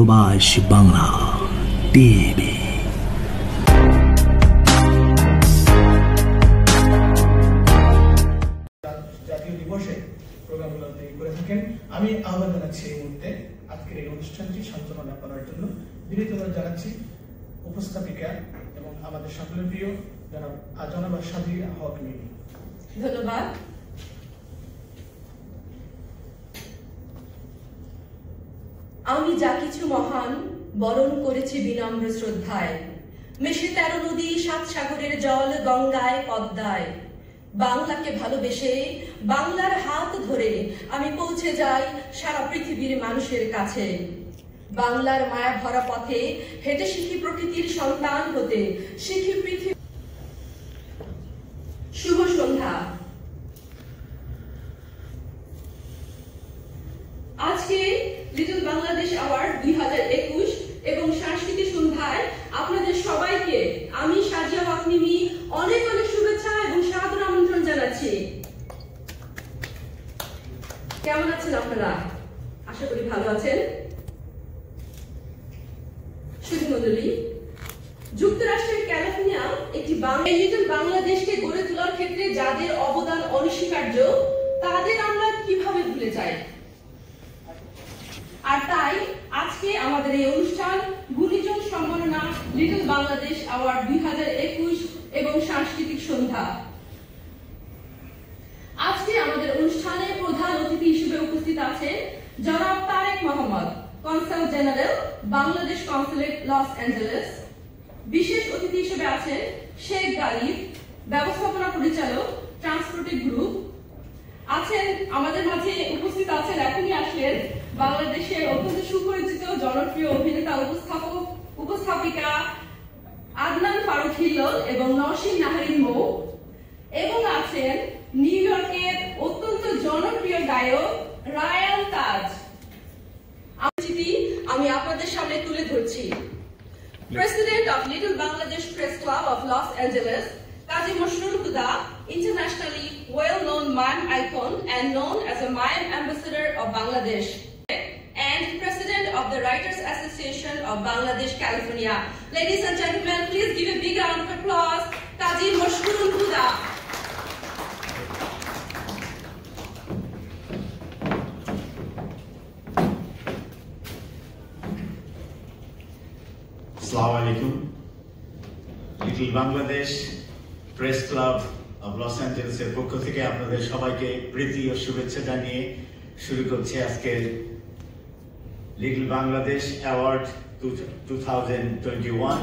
প্রবাস বাংলা টিভি। জাতীয় দিবসে প্রোগ্রামগুলো তৈরি করে থাকেন। আমি আহ্বান জানাচ্ছি এই মুহূর্তে আজকের এই অনুষ্ঠানটি সঞ্চালনা করার জন্য বিনীতভাবে জানাচ্ছি উপস্থাপিকা এবং আমাদের সকলের প্রিয় জনাব সাদিয়া হক মিমি। ধন্যবাদ। আমি যা কিছু মহান বরণ করেছি বিনম্র শ্রদ্ধায়, মেশে 13 নদী 7 সাগরের জল গঙ্গায় পদ্মায়। বাংলাকে ভালোবেসে বাংলার হাত ধরে আমি পৌঁছে যাই সারা পৃথিবীর মানুষের কাছে। বাংলার মায়া ভরা পথে হেঁটে শিখি প্রকৃতির সন্তান হতে, শিখি পৃথিবী। শুভ সন্ধ্যা। আজকে লিটল বাংলাদেশ অ্যাওয়ার্ড 2021 এবং সাংস্কৃতিক সন্ধ্যায় আপনাদের সবাইকে আমি সাজিয়া হক মিমি অনেক অনেক শুভেচ্ছা এবং সাদর আমন্ত্রণ জানাচ্ছি। কেমন আছেন আপনারা? আশা করি ভালো আছেন। সুধী মণ্ডলী, যুক্তরাষ্ট্রের ক্যালিফোর্নিয়া একটি লিটল বাংলাদেশকে গড়ে তোলার ক্ষেত্রে যাদের অবদান অনস্বীকার্য, তাদের আমরা কিভাবে ভুলে যাই? আর তাই আজকে আমাদের এই অনুষ্ঠান গুণীজন সম্মাননা লিটল বাংলাদেশ অ্যাওয়ার্ড 2021 এবং সাংস্কৃতিক সন্ধ্যা। আজকে আমাদের অনুষ্ঠানে প্রধান অতিথি হিসেবে উপস্থিত আছেন জনাব Tarique Mohammad, consul general, Bangladesh consulate, Los Angeles. বিশেষ অতিথি হিসেবে আছেন শেখ গালিব, ব্যবস্থাপনা পরিচালক, ট্রান্সপোর্টেড গ্রুপ। আছেন আমাদের মাঝে উপস্থিত আছেন, এখনই আসলেন, বাংলাদেশের অত্যন্ত সুপরিচিত জনপ্রিয় অভিনেতা উপস্থাপিকা আদনান ফারুক হিল্লোল এবং নওশীন নাহারিন মৌ। এবং আছেন নিউ ইয়র্কের অত্যন্ত জনপ্রিয় গায়ক রায়ান তাজ। আমি আপনাদের সামনে তুলে ধরছি president of little Bangladesh press club of Los Angeles, Kazi Mashrul Huda, internationally well-known mime icon and known as a mime ambassador of Bangladesh, and president of the Writers Association of Bangladesh, California. Ladies and gentlemen, please give a big round of applause, Kazi Mashrul Huda. Assalamu alaikum. Little Bangladesh press club of Los অ্যাঞ্জেলেসের পক্ষ থেকে আপনাদের সবাইকে প্রীতি ও শুভেচ্ছা জানিয়ে শুরু করছি আজকের লিটল বাংলাদেশ অ্যাওয়ার্ড 2021।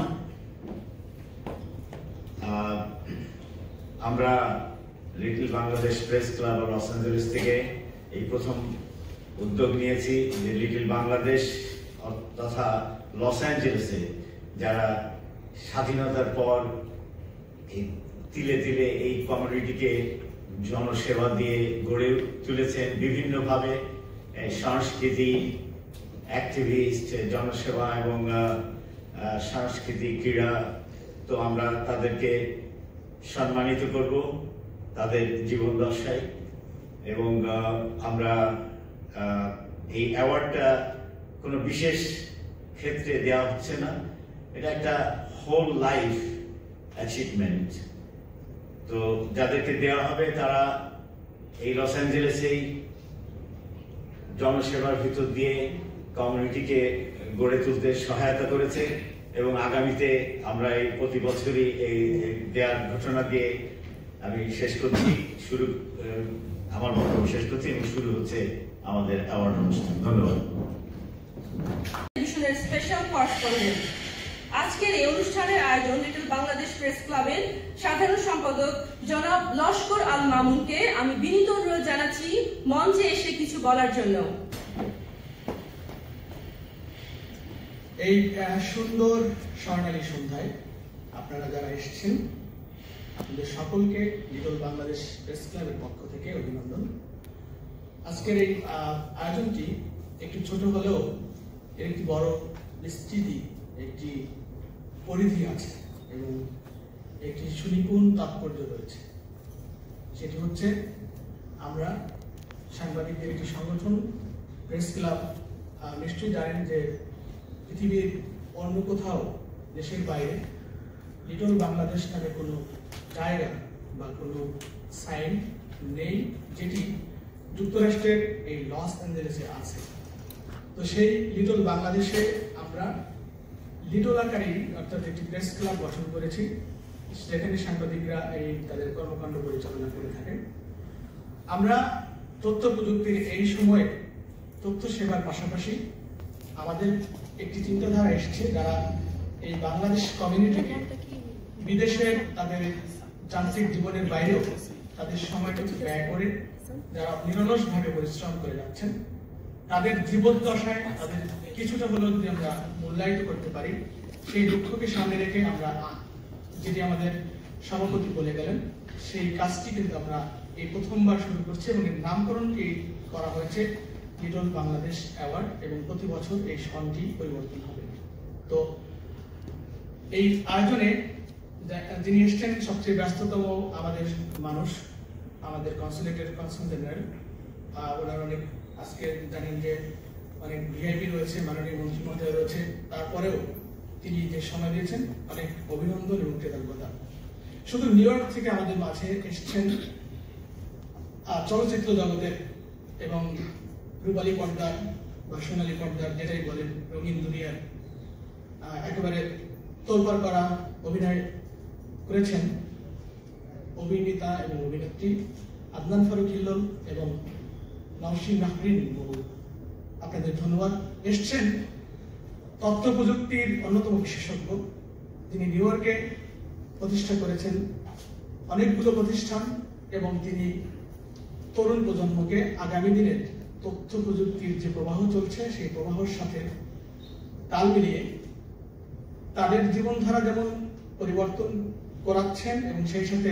আমরা little Bangladesh press club of Los Angeles থেকে এই প্রথম উদ্যোগ নিয়েছি যে লিটল বাংলাদেশ তথা লস অ্যাঞ্জেলেসে যারা স্বাধীনতার পর তিলে তিলে এই কমিউনিটিকে জনসেবা দিয়ে গড়ে তুলেছেন, বিভিন্নভাবে সংস্কৃতি অ্যাক্টিভিস্ট, জনসেবা এবং সাংস্কৃতিক ক্রীড়া। তো আমরা তাদেরকে সম্মানিত করব তাদের জীবন দশায়, এবং আমরা এই অ্যাওয়ার্ডটা কোনো বিশেষ ক্ষেত্রে দেওয়া হচ্ছে না, এটা একটা হোল লাইফ অ্যাচিভমেন্ট। তো যাদেরকে দেওয়া হবে তারা এই লস অ্যাঞ্জেলেসেই জনসেবার ভিতর দিয়ে কমিউনিটিকে গড়ে তুলতে সহায়তা করেছে, এবং আগামীতে আমরা এই প্রতি বছরই এই দেওয়ার ঘটনা দিয়ে আমি শেষ করছি, আমার বক্তব্য শেষ করছি এবং শুরু হচ্ছে আমাদের অ্যাওয়ার্ড অনুষ্ঠান। ধন্যবাদ। স্পেশাল করেসপন্ডেন্ট, আজকের এই অনুষ্ঠানের আয়োজন লিটল বাংলাদেশ প্রেস ক্লাবের সাধারণ সম্পাদক জনাব লস্কর আল মামুনকে আমি বিনীত অনুরোধ জানাচ্ছি মঞ্চে এসে কিছু বলার জন্য। এই সুন্দর স্বর্ণালী সন্ধ্যায় আপনারা যারা এসেছেন, আপনাদের সকলকে লিটল বাংলাদেশ প্রেস ক্লাবের পক্ষ থেকে অভিনন্দন। আজকের এই আয়োজনটি একটু ছোট হলেও এর একটি বড় বিস্তৃতি, একটি পরিধি আছে এবং একটি সুনিপুণ তাৎপর্য রয়েছে। সেটি হচ্ছে আমরা সাংবাদিকদের একটি সংগঠন প্রেস ক্লাব। নিশ্চয়ই জানেন যে পৃথিবীর অন্য কোথাও দেশের বাইরে লিটল বাংলাদেশ নামে কোনো জায়গা বা কোনো সাইন নেই যেটি যুক্তরাষ্ট্রের এই লস অ্যাঞ্জেলেসে আছে। তো সেই লিটল বাংলাদেশে আমরা লিটল আকারে অর্থাৎ একটি প্রেস ক্লাব গঠন করেছি, যেখানে সাংবাদিকরা তাদের কর্মকাণ্ড পরিচালনা করে থাকেন। আমরা তথ্য প্রযুক্তির এই সময়ে তথ্য সেবার পাশাপাশি আমাদের একটি চিন্তাধারা এসেছে, যারা এই বাংলাদেশ কমিউনিটিকে বিদেশের তাদের যান্ত্রিক জীবনের বাইরেও তাদের সময়টুকু ব্যয় করে যারা নিরলসভাবে পরিশ্রম করে যাচ্ছেন, তাদের জীবদ্দশায় তাদের কিছুটা হলেও যদি আমরা মূল্যায়িত করতে পারি, সেই লক্ষ্যকে সামনে রেখে আমরা যেটি আমাদের সভাপতি বলে গেলেন সেই কাজটি কিন্তু আমরা এই প্রথমবার শুরু করছি এবং এর নামকরণটি করা হয়েছে লিটল বাংলাদেশ অ্যাওয়ার্ড এবং প্রতি বছর এই সনটি পরিবর্তন হবে। তো এই আয়োজনে যিনি এসছেন সবচেয়ে ব্যস্ততম আমাদের মানুষ, আমাদের কনসুলেটের কনসাল জেনারেল, ওনার অনেক আজকে জানেন যে অনেক ভিআইপি রয়েছে, মাননীয় মন্ত্রী মহোদয় রয়েছে, তারপরেও তিনি যে সময় দিয়েছেন অনেক অভিনন্দন এবং কৃতজ্ঞতা। শুধু নিউ ইয়র্ক থেকে আমাদের মাঝে এসছেন চলচ্চিত্র জগতের এবং রূপালী পর্দার বা সোনালী পর্দার যেটাই বলেন রঙিন দুনিয়ার একেবারে তোলপাড় করা অভিনয় করেছেন অভিনেতা এবং অভিনেত্রী আদনান ফারুক হিল্লোল এবং নওশীন নাহরিন বহু। আপনাদের ধন্যবাদ। এসছেন তথ্য প্রযুক্তির অন্যতম বিশেষজ্ঞ, যিনি নিউ ইয়র্কে প্রতিষ্ঠা করেছেন অনেকগুলো প্রতিষ্ঠান এবং তিনি তরুণ প্রজন্মকে আগামী দিনের তথ্য প্রযুক্তির যে প্রবাহ চলছে সেই প্রবাহের সাথে তাল মিলিয়ে তাদের জীবনধারা যেমন পরিবর্তন করাচ্ছেন এবং সেই সাথে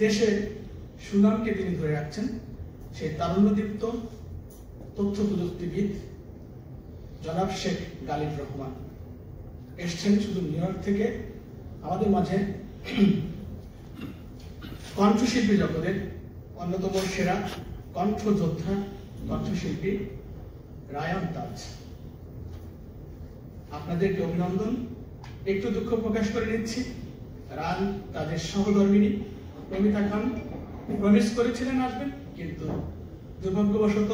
দেশের সুনামকে তিনি ধরে রাখছেন, সেই তারুণ্যদীপ্ত তথ্য প্রযুক্তিবিদ জনাব শেখ গালিব রহমান এসছেন শুধু নিউ ইয়র্ক থেকে। আমাদের মাঝে কণ্ঠশিল্পী জগতের অন্যতম সেরা কণ্ঠযোদ্ধা কণ্ঠশিল্পী রায়ান তাজ, আপনাদেরকে অভিনন্দন। একটু দুঃখ প্রকাশ করে নিচ্ছি, রান তাদের সহধর্মিনী প্রমিতা খান প্রমিস করেছিলেন আসবেন, কিন্তু দুর্ভাগ্যবশত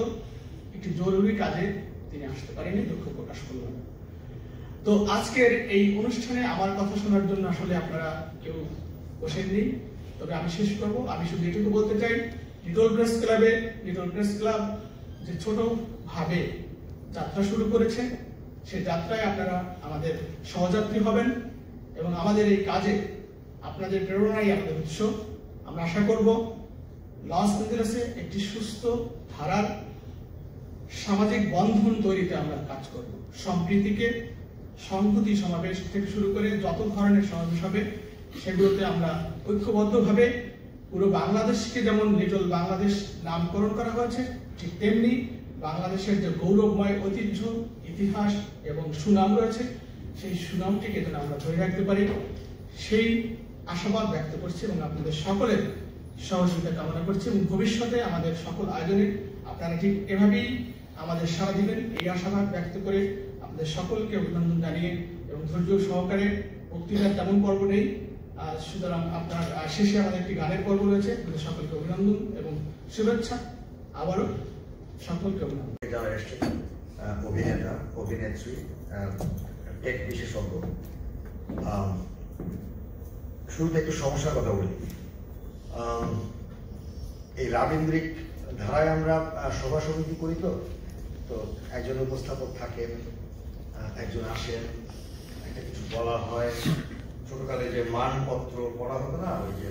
একটি জরুরি কাজে তিনি আসতে পারেনি, দুঃখ প্রকাশ করলাম। তো আজকের এই অনুষ্ঠানে আমার কথা শোনার জন্য আসলে আপনারা কেউ বসেননি, তবে আমি শেষ করব। আমি শুধু এটুকু বলতে চাই, লিটল প্রেস ক্লাব যে ছোট ভাবে যাত্রা শুরু করেছে, সেই যাত্রায় আপনারা আমাদের সহযাত্রী হবেন এবং আমাদের এই কাজে আপনাদের প্রেরণাই আমাদের উৎস। আমরা আশা করব লস অ্যাঞ্জেলেসে একটি সুস্থ ধারার সামাজিক বন্ধন তৈরিতে আমরা কাজ করব। সম্প্রীতিকে সংহতি সমাবেশ থেকে শুরু করে যত ধরনের সমাবেশ হবে সেগুলোতে আমরা ঐক্যবদ্ধভাবে পুরো বাংলাদেশকে যেমন লিটল বাংলাদেশ নামকরণ করা হয়েছে, ঠিক তেমনি বাংলাদেশের যে গৌরবময় ঐতিহ্য, ইতিহাস এবং সুনাম রয়েছে, সেই সুনামটিকে যেন আমরা ধরে রাখতে পারি সেই আশাবাদ ব্যক্ত করছি এবং আপনাদের সকলের সহযোগিতা কামনা করছি। এবং ভবিষ্যতে আমাদের সকল আয়োজনে আপনারা ঠিক এভাবেই আমাদের সাড়া দিবেন এই আশাবাদ ব্যক্ত করে আপনাদের সকলকে অভিনন্দন জানিয়ে এবং ধৈর্য সহকারে বক্তৃতার তেমন পর্ব নেই, সুতরাং আপনার শেষে আমাদের একটি গানের পর্ব রয়েছে। আপনাদের সকলকে অভিনন্দন এবং শুভেচ্ছা। আবারও সকলকে অভিনন্দন। যারা এসছেন অভিনেতা, অভিনেত্রী, টেক বিশেষজ্ঞ, শুরুতে একটু সমস্যার কথা বলি। এই রাবীন্দ্রিক ধারায় আমরা সভা সমিতি করি, তো একজন উপস্থাপক থাকেন, একজন আসেন, একটা কিছু বলা হয়। ছোটকালে যে মানপত্র পড়া হতো না, ওই যে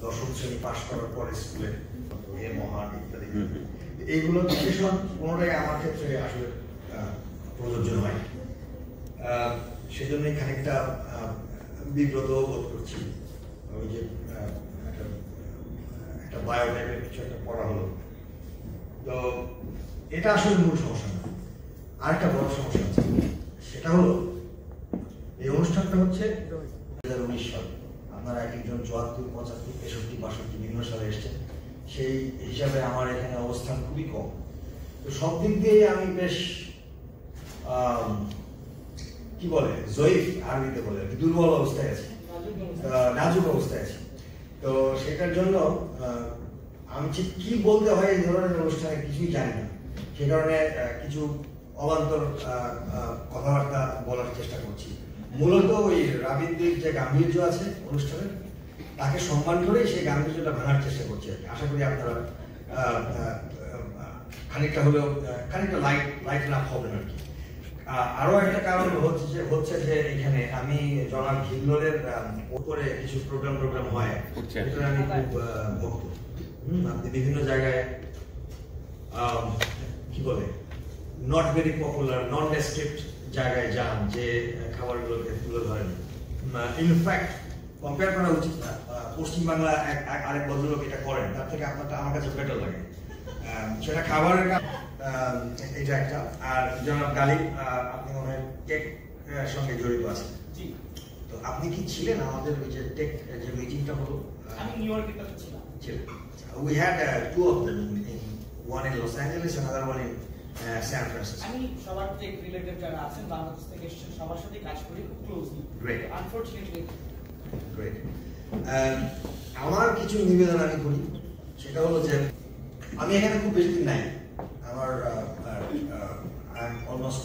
দশম শ্রেণী পাশ করার পরে স্কুলে এ মহান ইত্যাদি, এইগুলো বিশেষণ কোনোটাই আমার ক্ষেত্রে আসলে প্রযোজ্য নয়। সেজন্যই খানিকটা বিব্রত বোধ করছি। ওই যে একটা বায়ো টাইপের কিছু একটা পড়া হলো, তো এটা আসলে মূল সমস্যা না। আরেকটা বড় সমস্যা আছে, সেটা হলো এই অনুষ্ঠানটা হচ্ছে 2019 সাল। আপনারা এক একজন 74, 75, 63, 62 বিভিন্ন সালে এসছেন, সেই হিসাবে আমার এখানে অবস্থান খুবই কম। তো সব দিক দিয়ে আমি বেশ কি বলে জয়ীফ আরবিতে বলে দুর্বল অবস্থায় আছি, নাজুক অবস্থায় আছি। তো সেটার জন্য আমি ঠিক কি বলতে হয় এই ধরনের অনুষ্ঠানে কিছুই জানি না, সে কারণে কিছু অবান্তর কথাবার্তা বলার চেষ্টা করছি। মূলত ওই রাবীন্দ্রিক যে গাম্ভীর্য আছে অনুষ্ঠানে তাকে সম্মান করে সেই গাম্ভীর্যটা ভাঙার চেষ্টা করছি। আশা করি আপনারা খানিকটা হলেও খানিকটা লাইট লাভ হবেন আর কি। আরো একটা কারণ হচ্ছে যে এখানে আমি জনাব হিল্লোরের উপরে কিছু প্রোগ্রাম হয়, এটার আমি খুব ভক্ত। আপনি বিভিন্ন জায়গায় কি বলে not very popular non Descript জায়গায় যান যে খাবারগুলোকে তুলে ধরেন। ইনফ্যাক্ট কম্পেয়ার করা উচিত না, পশ্চিমবাংলা আরেক ভদ্রলোক এটা করেন, তার থেকে আপনারটা আমার কাছে বেটার লাগে। সেটা খাবারের এটা একটা। আর জনাব গালিব আপনি মনে হয় টেক সঙ্গে জড়িত আছেন, তো আপনি কি ছিলেন আমাদের ওই যে টেক যে মিটিংটা হলো? আমি নিউ ইয়র্কে ছিলাম। We had two of them, one in Los Angeles, another one in San Francisco. আমি সবার টেক রিলেটেড যারা আছেন বাংলাদেশ থেকে এসেছেন সবার সাথে কাজ করি খুব ক্লোজলি। Great. Unfortunately Great. আমার কিছু নিবেদন আমি করি, সেটা হলো যে আমি এখানে খুব বেশি দিন নাই, আমার I'm almost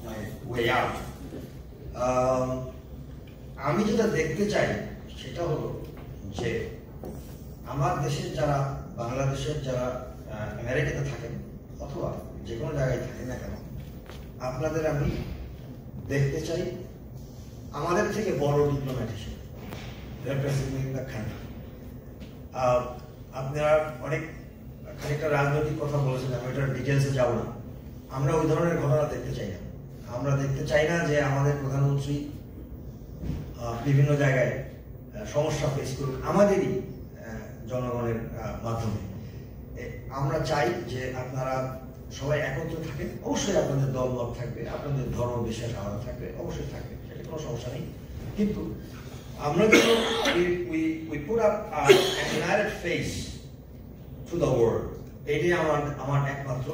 my way out. আমি যেটা দেখতে চাই সেটা হলো যে আমার দেশের যারা বাংলাদেশের যারা আমেরিকাতে থাকেন অথবা যে কোনো জায়গায় থাকেন না কেন, আপনাদের আমি দেখতে চাই আমাদের থেকে বড় ডিপ্লোম্যাট হিসেবে রিপ্রেজেন্টিং দ্য কান্ট্রি। আপনারা অনেক খানিকটা রাজনৈতিক কথা বলেছেন, আমি এটার ডিটেলসে যাব না। আমরা ওই ধরনের ঘটনা দেখতে চাই না। আমরা দেখতে চাই না যে আমাদের প্রধানমন্ত্রী বিভিন্ন জায়গায় সমস্যা ফেস করুন আমাদেরই জনগণের মাধ্যমে। আমরা চাই যে আপনারা সবাই একত্রে থাকেন। অবশ্যই আপনাদের দলমত থাকবে, আপনাদের ধর্ম বিশ্বাস আলাদা থাকবে, অবশ্যই থাকবে, সেটা কোনো সমস্যা নেই। কিন্তু আমরা যেন we put up an united face to the world, এটাই আমার একমাত্র,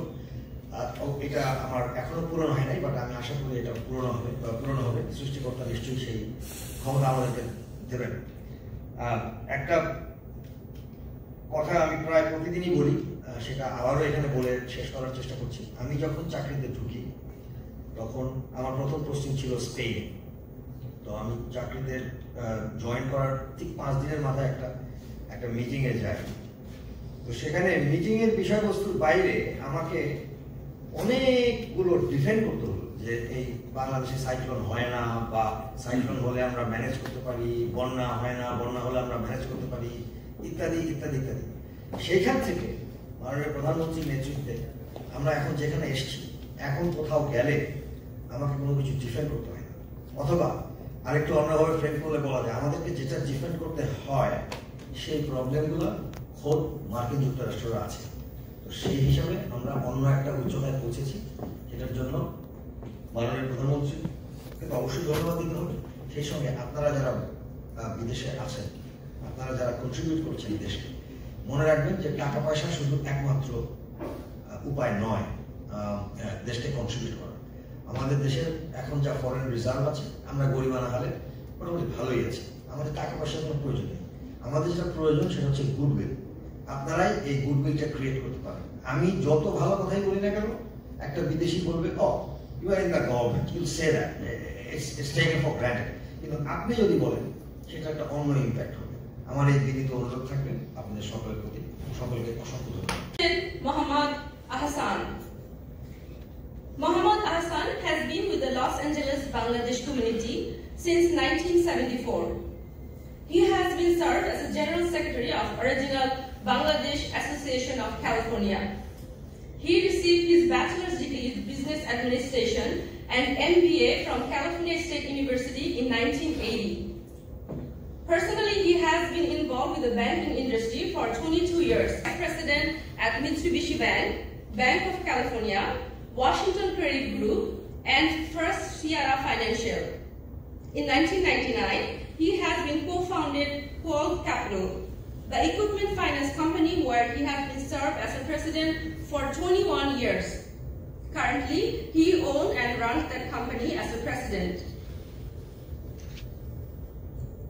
এটা আমার এখনো পূরণ হয় নাই, বাট আমি আশা করি এটা পূরণ হবে। সৃষ্টিকর্তা নিশ্চয়ই সেই ক্ষমতা আমাদেরকে দেবেন। একটা কথা আমি প্রায় প্রতিদিনই বলি, সেটা আবারও এখানে বলে শেষ করার চেষ্টা করছি। আমি যখন চাকরিতে ঢুকি তখন আমার প্রথম পোস্টিং ছিল স্পেনে। তো আমি চাকরিতে জয়েন করার ঠিক 5 দিনের মাথায় একটা মিটিংয়ে যাই। তো সেখানে মিটিংয়ের বিষয়বস্তুর বাইরে আমাকে অনেকগুলো ডিফেন্ড করতে হলো যে এই বাংলাদেশে সাইক্লোন হয় না, বা সাইক্লোন হলে আমরা ম্যানেজ করতে পারি, বন্যা হয় না, বন্যা হলে আমরা ম্যানেজ করতে পারি, ইত্যাদি ইত্যাদি ইত্যাদি। সেইখান থেকে মাননীয় প্রধানমন্ত্রীর নেতৃত্বে আমরা এখন যেখানে এসেছি, এখন কোথাও গেলে আমাকে কোনো কিছু ডিফেন্ড করতে হয় না, অথবা আরেকটু অন্যভাবে ফ্রেম করলে বলা যায় আমাদেরকে যেটা ডিফেন্ড করতে হয় সেই প্রবলেমগুলো খোদ মার্কিন যুক্তরাষ্ট্র আছে। তো সেই হিসাবে আমরা অন্য একটা উচ্চতায় পৌঁছেছি, সেটার জন্য মাননীয় প্রধানমন্ত্রীকে অবশ্যই ধন্যবাদ দিতে হবে। সেই সঙ্গে আপনারা যারা বিদেশে আছেন, আপনারা যারা কন্ট্রিবিউট করছেন দেশকে, মনে রাখবেন যে টাকা পয়সা শুধু একমাত্র উপায় নয় দেশকে কন্ট্রিবিউট করা। আমাদের দেশের এখন যা ফরেন রিজার্ভ আছে, আমরা গরিবানা হালে মোটামুটি ভালোই আছে, আমাদের টাকা পয়সার কোনো প্রয়োজন নেই। আমাদের যেটা প্রয়োজন সেটা হচ্ছে গুডউইল। আপনারাই এই গুডউইলটা ক্রিয়েট করতে পারেন। আমি যত ভালো কথাই বলি না কেন, একটা বিদেশি বলবে oh you are in the government, you say that it's taken for granted, কিন্তু আপনি যদি বলেন সেটা একটা অন্য ইম্প্যাক্ট হবে। আমার এই বিনীত অনুরোধ থাকবে আপনাদের সকলের প্রতি। সকলকে অসংখ্য ধন্যবাদ। Mohammad Ahsan. Mohammad Ahsan has been with the Los Angeles Bangladesh community since 1974. He has been served as a General Secretary of Original Bangladesh Association of California. He received his bachelor's degree in business administration and MBA from California State University in 1980. Personally, he has been involved with the banking industry for 22 years. President at Mitsubishi Bank, Bank of California, Washington Credit Group, and First Sierra Financial. In 1999, he has been co-founded Qual Capital, the equipment finance company where he has been served as a president for 21 years. Currently, he owns and runs that company as a president.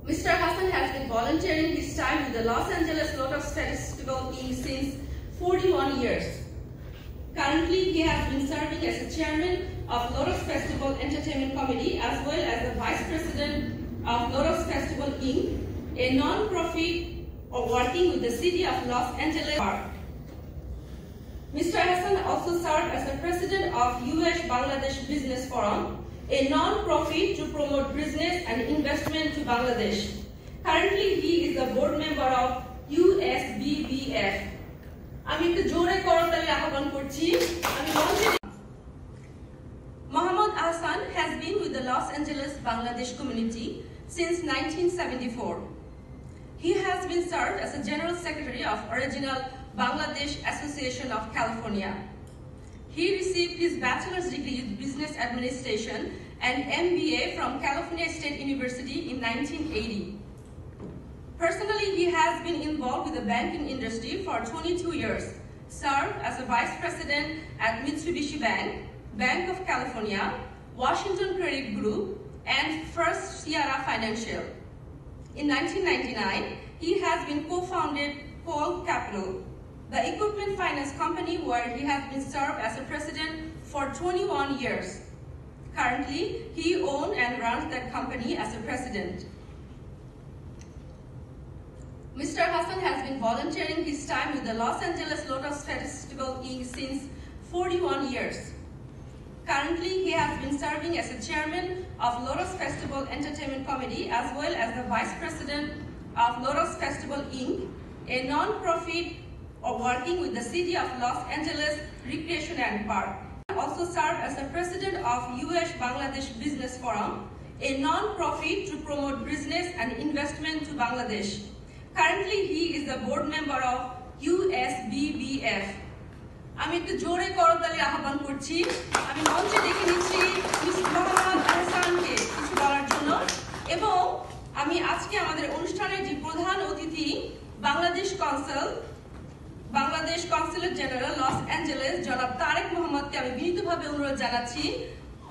Mr. Hassan has been volunteering his time with the Los Angeles Lotus Festival Inc. since 41 years. Currently, he has been serving as the chairman of Lotus Festival Entertainment Committee as well as the vice president of Lotus Festival Inc., a non-profit working with the city of Los Angeles. Mr. Hassan also served as the president of US-Bangladesh Business Forum, a non-profit to promote business and investment to Bangladesh. Currently, he is a board member of USBBF. আমি একটু জোরে করতালি আহ্বান করছি। Mohammad Ahsan has been with the Los Angeles Bangladesh community since 1974. He has been served as a general secretary of Original Bangladesh Association of California. He received his bachelor's degree in business administration and MBA from California State University in 1980. Personally, he has been involved with the banking industry for 22 years, served as a vice president at Mitsubishi Bank, Bank of California, Washington Credit Group, and First Sierra Financial. In 1999, he has been co-founded Paul Capital, the equipment finance company where he has been served as a president for 21 years. Currently, he owns and runs that company as a president. Mr. Hassan has been volunteering his time with the Los Angeles Lotus Festival Inc. since 41 years. Currently, he has been serving as the chairman of Lotus Festival Entertainment Committee as well as the vice president of Lotus Festival Inc., a non-profit working with the city of Los Angeles Recreation and Park. He also served as the president of US-Bangladesh Business Forum, a non-profit to promote business and investment to Bangladesh. Currently, he is the board member of USBBF. আমি একটু জোরে করতালি আহ্বান করছি। আমি মঞ্চে ডেকে নিচ্ছি মোহাম্মদ আহসানকে কিছু বলার জন্য এবং আমি আজকে আমাদের অনুষ্ঠানের যে প্রধান অতিথি Bangladesh consulate general Los Angeles জনাব তারেক মোহাম্মদকে আমি বিনীতভাবে অনুরোধ জানাচ্ছি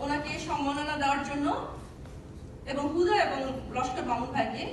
ওনাকে সম্মাননা দেওয়ার জন্য এবং হুদা এবং লস্কর মামুন ভাইকে।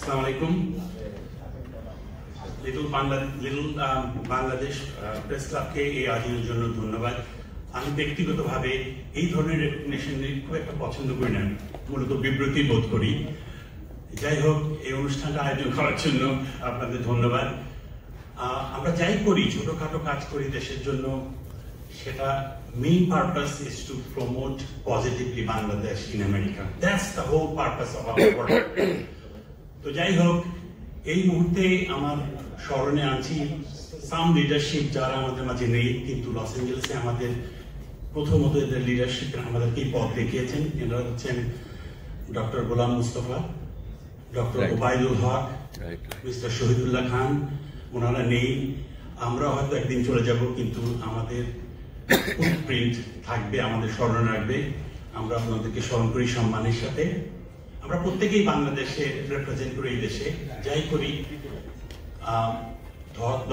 Assalamualaikum. Little Bangladesh প্রেস ক্লাবকে এই আয়োজনের জন্য ধন্যবাদ। আমি ব্যক্তিগতভাবে এই ধরনের রেকগনিশন খুব একটা পছন্দ করি না, মূলত বিব্রতি বোধ করি। যাই হোক, এই অনুষ্ঠানটা আয়োজন করার জন্য আপনাদের ধন্যবাদ। আমরা যাই করি, ছোটখাটো কাজ করি দেশের জন্য, সেটা main purpose is to promote positively Bangladesh in America. That's the whole purpose of our work. তো যাই হোক, এই মুহূর্তে আমার স্মরণে আছি সাম লিডারশিপ যারা আমাদের মাঝে নেই, কিন্তু লস অ্যাঞ্জেলেসে আমাদের প্রথমত এদের লিডারশিপ আমাদেরকে পথ দেখিয়েছেন। এনারা হচ্ছেন ডক্টর গোলাম মুস্তফা, ডক্টর ওবায়দুল হক, মিস্টার শহীদুল্লাহ খান। ওনারা নেই, আমরা হয়তো একদিন চলে যাব, কিন্তু আমাদের ফুটপ্রিন্ট থাকবে, আমাদের স্মরণ রাখবে। আমরা আপনাদেরকে স্মরণ করি সম্মানের সাথে। আমরা প্রত্যেকেই বাংলাদেশে রিপ্রেজেন্ট করি, এই দেশে যাই করি,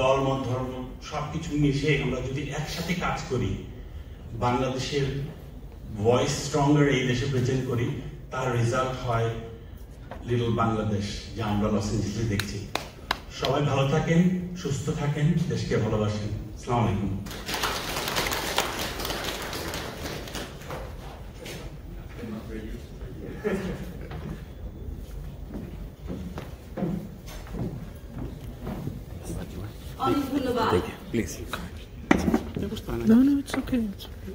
দল মত ধর্ম সবকিছু মিশে আমরা যদি একসাথে কাজ করি, বাংলাদেশের ভয়েস স্ট্রঙ্গার এই দেশে প্রেজেন্ট করি, তার রেজাল্ট হয় লিটল বাংলাদেশ, যা আমরা লস অ্যাঞ্জেলেসে দেখছি। সবাই ভালো থাকেন, সুস্থ থাকেন, দেশকে ভালোবাসেন। আসসালামু আলাইকুম। Please. No, it's okay. It's okay.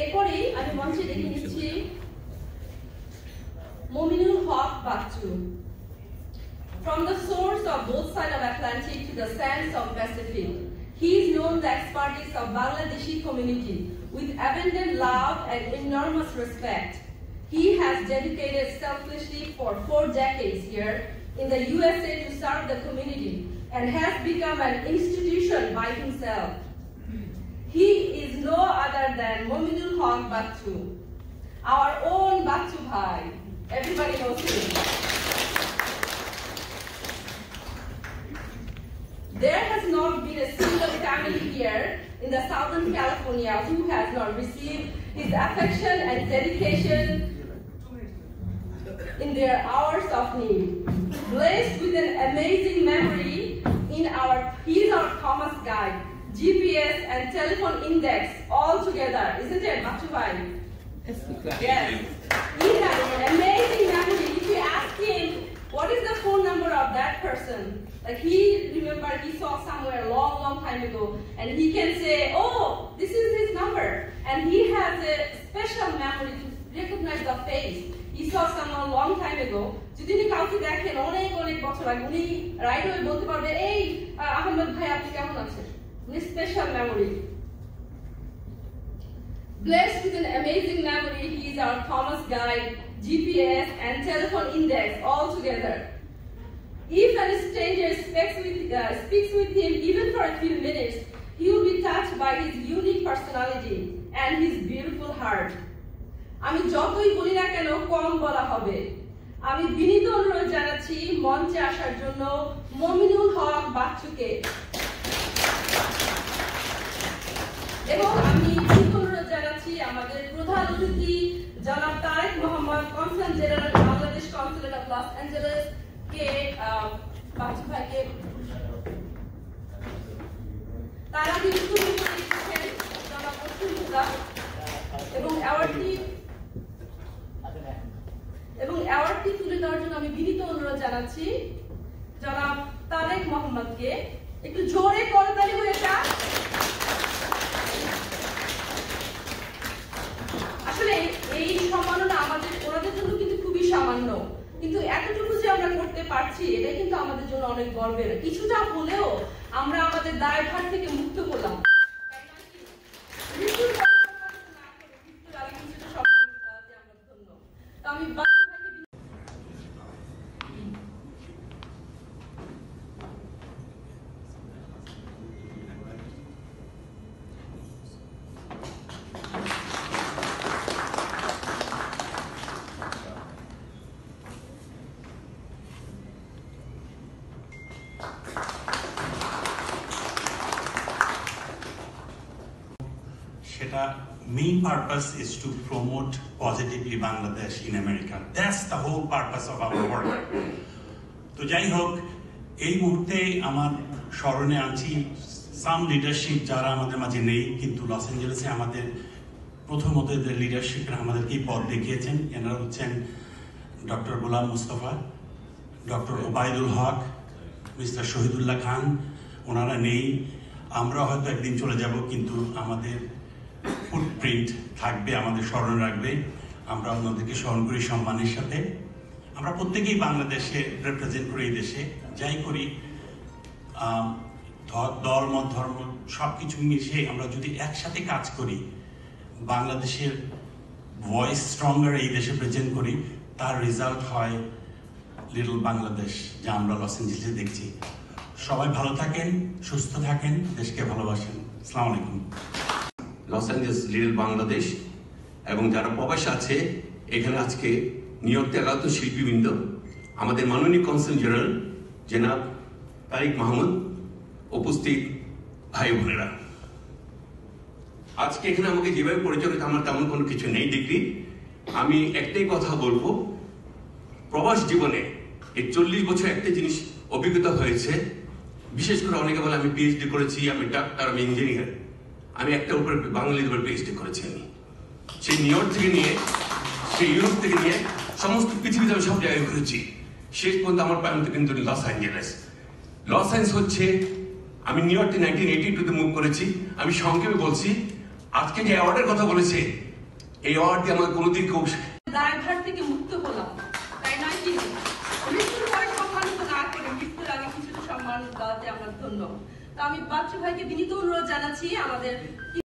এরপরেই আমি মঞ্চে ডেকে নিচ্ছি Mominul Haque Bachchu. From the source of both sides of Atlantic to the sands of Pacific, he is known the expertise of Bangladeshi community with abundant love and enormous respect. He has dedicated selflessly for 4 decades here in the USA to serve the community and has become an institution by himself. He is no other than Mominul Haq Bachu, our own Bachu Bhai. Everybody knows him. There has not been a single family here in the Southern California who has not received his affection and dedication in their hours of need. Blessed with an amazing memory, he is our Thomas guide, GPS and telephone index all together, isn't it, Bachu Bhai? Yes. He has an amazing memory. If you ask him, what is the phone number of that person? Like he saw somewhere long time ago, and he can say, oh, this is his number. And he has a special memory to recognize the face. He saw someone long time ago. যদি উনি কাউকে দেখেন অনেক বছর আগে, উনি right হয়ে বলতে পারবে, এই আহমেদ ভাই আপনি কেমন আছেন? উনি special memory. Blessed with an amazing memory, he is our Thomas guide, GPS and telephone index all together. If a stranger speaks with him even for a few minutes, he will be touched by his unique personality and his beautiful heart. আমি যতই বলি না কেন কম বলা হবে। আমি বিনীত অনুরোধ জানাচ্ছি মঞ্চে আসার জন্য মমিনুল হক বাচ্চুকে, এবং আমি বিনীত অনুরোধ জানাচ্ছি আমাদের প্রধান অতিথি জনাব Tarique Mohammad, consul general Bangladesh consulate of Los Angeles কে বাচ্চু ভাইকে তারা কিন্তু জনাব মুস্তাফা এবং অ্যাওয়ার্ডটি তুলে দেওয়ার জন্য আমি বিনীত অনুরোধ জানাচ্ছি জনাব তারেক মোহাম্মদকে। একটু জোরে করতালি হয়ে যাক। আসলে এই সম্মাননা আমাদের ওনাদের জন্য কিন্তু খুবই সামান্য, কিন্তু এতটুকু যে আমরা করতে পারছি এটা কিন্তু আমাদের জন্য অনেক গর্বের। কিছুটা হলেও আমরা আমাদের দায়ভার থেকে মুক্ত হলাম। আমি সেটা main purpose is to promote positively Bangladesh in America. That's the whole purpose of our work. তো যাই হোক, এই মুহূর্তে আমার স্মরণে আনছি সাম লিডারশিপ যারা আমাদের মাঝে নেই, কিন্তু লস অ্যাঞ্জেলেসে আমাদের প্রথমত এদের লিডারশিপরা আমাদেরকে পথ দেখিয়েছেন। এনারা হচ্ছেন ডক্টর গোলাম মুস্তফা, ডক্টর ওবায়দুল হক, মিস্টার শহীদুল্লাহ খান। ওনারা নেই, আমরা হয়তো একদিন চলে যাব, কিন্তু আমাদের ফুটপ্রিন্ট থাকবে, আমাদের স্মরণ রাখবে। আমরা ওনাদেরকে স্মরণ করি সম্মানের সাথে। আমরা প্রত্যেকেই বাংলাদেশে রিপ্রেজেন্ট করি, এই দেশে যাই করি, দল মত ধর্ম সব কিছু মিশিয়ে আমরা যদি একসাথে কাজ করি, বাংলাদেশের ভয়েস স্ট্রঙ্গার এই দেশে প্রেজেন্ট করি, তার রেজাল্ট হয় লিটল বাংলাদেশ, যা আমরা লস অ্যাঞ্জেলেসে দেখছি। সবাই ভালো থাকেন, সুস্থ থাকেন, দেশকে ভালোবাসেন। আসসালামু আলাইকুম। লস অ্যাঞ্জেলেস লিটল বাংলাদেশ এবং যারা প্রবাসে আছে এখানে আজকে নিউ ইয়র্ক থেকে আগত শিল্পীবৃন্দ, আমাদের মাননীয় কনসাল জেনারেল জনাব তারেক মাহমুদ, উপস্থিত ভাই বোনেরা, আজকে এখানে আমাকে যেভাবে পরিচয় করতে আমার তেমন কোনো কিছু নেই ডিগ্রি। আমি একটাই কথা বলবো, প্রবাস জীবনে এই 40 বছর একটা জিনিস অভিজ্ঞতা হয়েছে। বিশেষ করে অনেকে বলে আমি পিএইচডি করেছি, আমি ডাক্তার, আমি ইঞ্জিনিয়ার। আমি একটা উপরে বাঙালির উপর পিএইচডি করেছি। আমি সেই নিউ ইয়র্ক থেকে নিয়ে, সেই ইউরোপ থেকে নিয়ে সমস্ত পৃথিবীতে আমি সব জায়গায় ঘুরেছি, শেষ পর্যন্ত আমার প্রান্ত কিন্তু লস অ্যাঞ্জেলেস। লস অ্যাঞ্জেলেস হচ্ছে, আমি নিউ ইয়র্কে 1982-তে মুভ করেছি। আমি সংক্ষেপে বলছি, আজকে যে অ্যাওয়ার্ডের কথা বলেছে, এই অ্যাওয়ার্ডটি আমার কোনোদিন কেউ দায়ভার থেকে মুক্ত হলাম, তাই নয় কি? মৃত্যুর পরে সম্মানিত না করে মৃত্যুর আগে কিছুটা সম্মান দেওয়াতে আমার ধন্য। তো আমি বাচ্চু ভাইকে বিনীত অনুরোধ জানাচ্ছি আমাদের